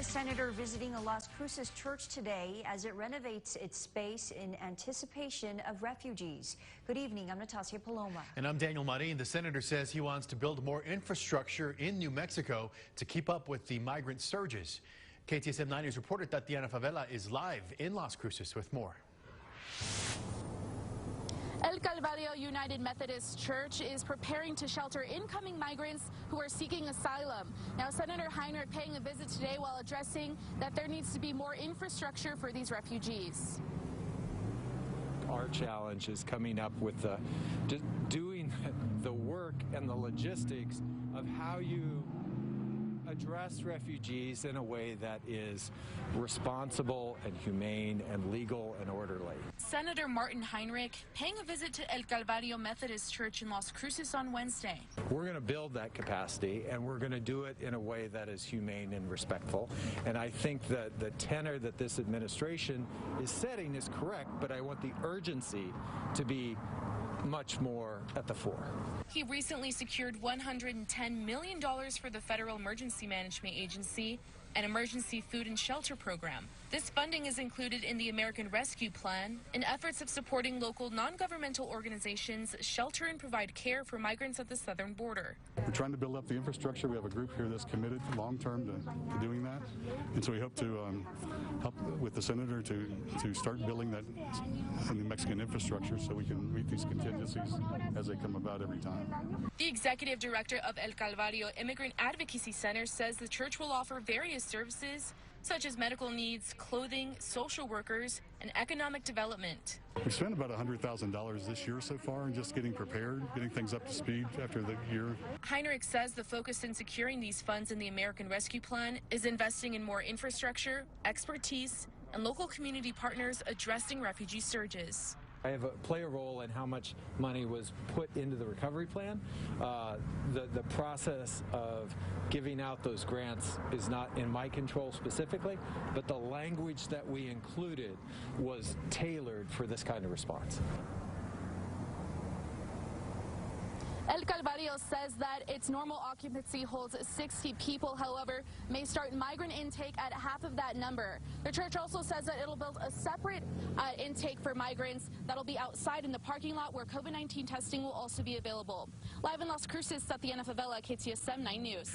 U.S. Senator visiting a Las Cruces church today as it renovates its space in anticipation of refugees. Good evening, I'm Natasha Paloma. And I'm Daniel Marin. The senator says he wants to build more infrastructure in New Mexico to keep up with the migrant surges. KTSM 9 News reporter Tatiana Favela is live in Las Cruces with more. El Calvario United Methodist Church is preparing to shelter incoming migrants who are seeking asylum. Now, Senator Heinrich paying a visit today while addressing that there needs to be more infrastructure for these refugees. Our challenge is coming up with doing the work and the logistics of how you address refugees in a way that is responsible and humane and legal and orderly. Senator Martin Heinrich paying a visit to El Calvario Methodist Church in Las Cruces on Wednesday. We're going to build that capacity, and we're going to do it in a way that is humane and respectful. And I think that the tenor that this administration is setting is correct, but I want the urgency to be much more at the fore. He recently secured $110 million for the Federal Emergency Management Agency and Emergency Food and Shelter Program. This funding is included in the American Rescue Plan in efforts of supporting local non-governmental organizations shelter and provide care for migrants at the southern border. We're trying to build up the infrastructure. We have a group here that's committed long-term to doing that. And so we hope to help with the senator to start building that New Mexican infrastructure so we can meet these contingencies as they come about every time. The executive director of El Calvario Immigrant Advocacy Center says the church will offer various services such as medical needs, clothing, social workers, and economic development. We spent about $100,000 this year so far in just getting prepared, getting things up to speed after the year. Heinrich says the focus in securing these funds in the American Rescue Plan is investing in more infrastructure, expertise, and local community partners addressing refugee surges. I play a role in how much money was put into the recovery plan. The process of giving out those grants is not in my control specifically, but the language that we included was tailored for this kind of response. El Calvario says that its normal occupancy holds 60 people, however, may start migrant intake at half of that number. The church also says that it'll build a separate intake for migrants that'll be outside in the parking lot where COVID-19 testing will also be available. Live in Las Cruces, Tatiana Favela, KTSM 9 News.